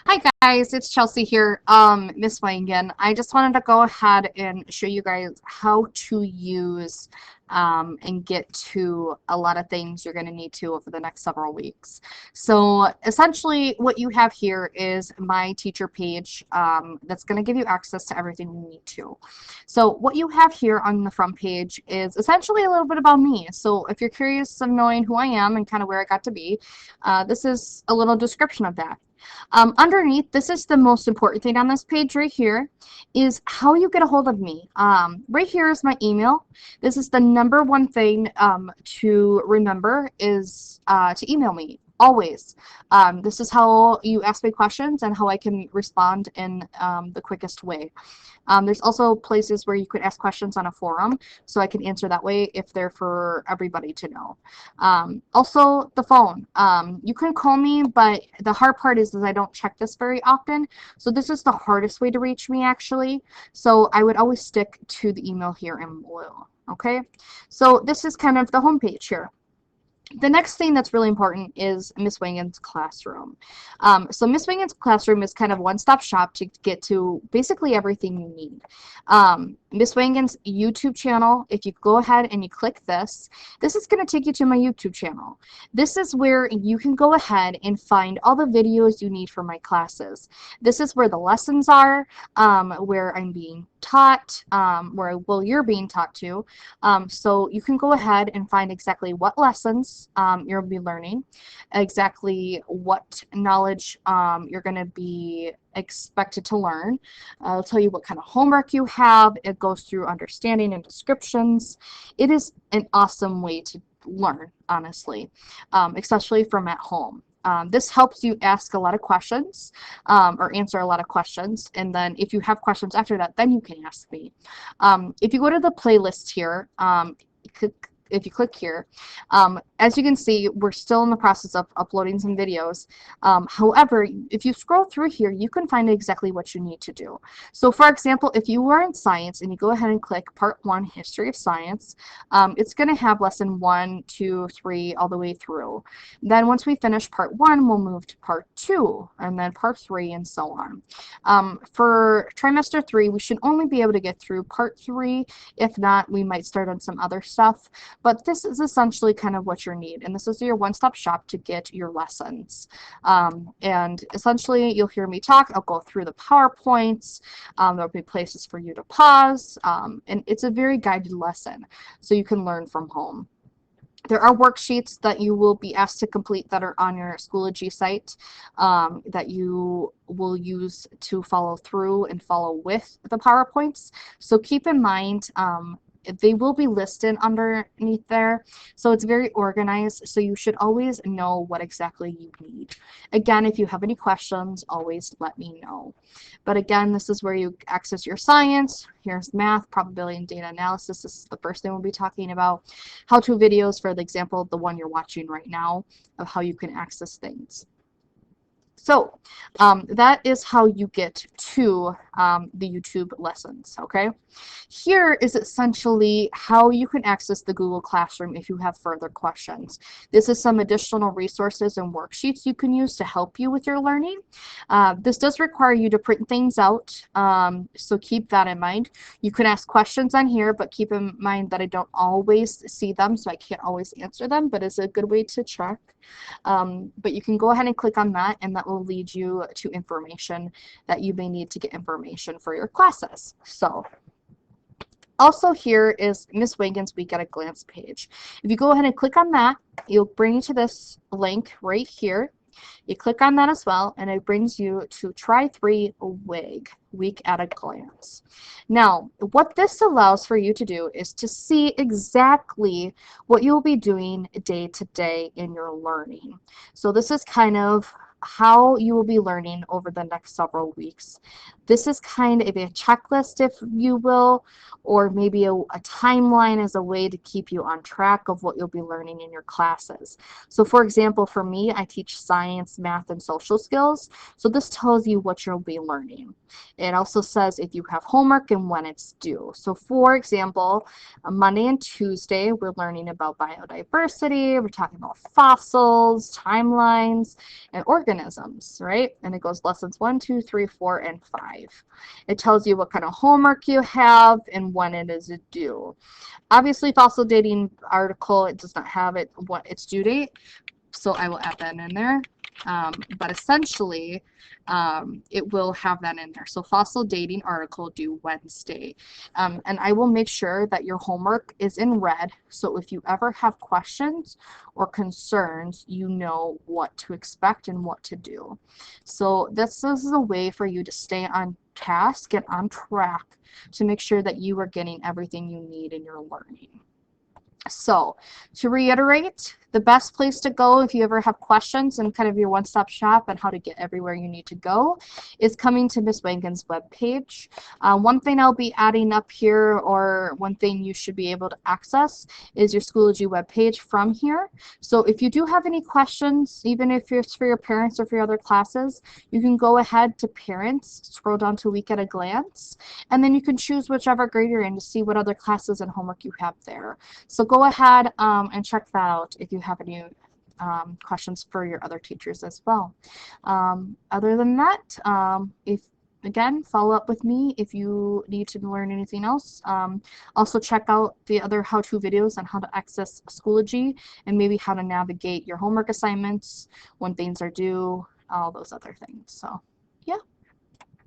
Hi guys, it's Chelsea here, Miss Wangen. I just wanted to go ahead and show you guys how to use and get to a lot of things you're going to need to over the next several weeks. So essentially what you have here is my teacher page that's going to give you access to everything you need to. So what you have here on the front page is essentially a little bit about me. So if you're curious of knowing who I am and kind of where I got to be, this is a little description of that. Underneath, this is the most important thing on this page right here, is how you get a hold of me. Right here is my email. This is the number one thing to remember is to email me. Always. This is how you ask me questions and how I can respond in the quickest way. There's also places where you could ask questions on a forum, so I can answer that way if they're for everybody to know. Also, the phone. You can call me, but the hard part is I don't check this very often, so this is the hardest way to reach me, actually. So I would always stick to the email here in blue. Okay, so this is kind of the home page here. The next thing that's really important is Miss Wangens Classroom. So Miss Wangens Classroom is kind of one-stop shop to get to basically everything you need. Miss Wangens YouTube channel, if you go ahead and you click this is going to take you to my YouTube channel. This is where you can go ahead and find all the videos you need for my classes. This is where the lessons are, where I'm being taught, well, you're being taught to. So you can go ahead and find exactly what lessons you'll be learning, exactly what knowledge you're going to be expected to learn. I'll tell you what kind of homework you have. It goes through understanding and descriptions. It is an awesome way to learn, honestly, especially from at home. This helps you ask a lot of questions or answer a lot of questions, and then if you have questions after that, then you can ask me. If you go to the playlist here, if you click here, as you can see, we're still in the process of uploading some videos. However, if you scroll through here, you can find exactly what you need to do. So for example, if you are in science and you go ahead and click Part 1, History of Science, it's going to have lesson 1, 2, 3, all the way through. Then once we finish Part 1, we'll move to Part 2, and then Part 3, and so on. For trimester 3, we should only be able to get through Part 3. If not, we might start on some other stuff. But this is essentially kind of what you need, and this is your one-stop shop to get your lessons. And essentially, you'll hear me talk. I'll go through the PowerPoints. There'll be places for you to pause, and it's a very guided lesson, so you can learn from home. There are worksheets that you will be asked to complete that are on your Schoology site that you will use to follow through and follow with the PowerPoints. So keep in mind, they will be listed underneath there, so it's very organized, so you should always know what exactly you need. Again, if you have any questions, always let me know. But again, this is where you access your science. Here's math, probability, and data analysis. This is the first thing we'll be talking about. How-to videos, for the example, the one you're watching right now, of how you can access things. So that is how you get to the YouTube lessons, okay? Here is essentially how you can access the Google Classroom if you have further questions. This is some additional resources and worksheets you can use to help you with your learning. This does require you to print things out, so keep that in mind. You can ask questions on here, but keep in mind that I don't always see them, so I can't always answer them, but it's a good way to check. But you can go ahead and click on that, and that will lead you to information that you may need to get information for your classes. So also here is Miss Wangens Week at a Glance page. If you go ahead and click on that, it'll bring you to this link right here. You click on that as well, and it brings you to Try 3 WIG, Week at a Glance. Now, what this allows for you to do is to see exactly what you'll be doing day to day in your learning. So this is kind of how you will be learning over the next several weeks. This is kind of a checklist, if you will, or maybe a timeline as a way to keep you on track of what you'll be learning in your classes. So for example, for me, I teach science, math, and social skills. So this tells you what you'll be learning. It also says if you have homework and when it's due. So for example, on Monday and Tuesday, we're learning about biodiversity. We're talking about fossils, timelines, and organisms, right? And it goes lessons 1, 2, 3, 4, and 5. It tells you what kind of homework you have and when it is due. Obviously, fossil dating article, it does not have what its due date, so I will add that in there. But essentially, it will have that in there. So fossil dating article due Wednesday. And I will make sure that your homework is in red, so if you ever have questions or concerns, you know what to expect and what to do. So this is a way for you to stay on task and on track to make sure that you are getting everything you need in your learning. So to reiterate, the best place to go if you ever have questions and kind of your one-stop shop on how to get everywhere you need to go is coming to Miss Wangen's webpage. One thing I'll be adding up here, or one thing you should be able to access, is your Schoology webpage from here. So if you do have any questions, even if it's for your parents or for your other classes, you can go ahead to parents, scroll down to week at a glance, and then you can choose whichever grade you're in to see what other classes and homework you have there. So go ahead and check that out if you have any questions for your other teachers as well. Other than that, again, follow up with me if you need to learn anything else. Also check out the other how-to videos on how to access Schoology and maybe how to navigate your homework assignments, when things are due, all those other things. So yeah.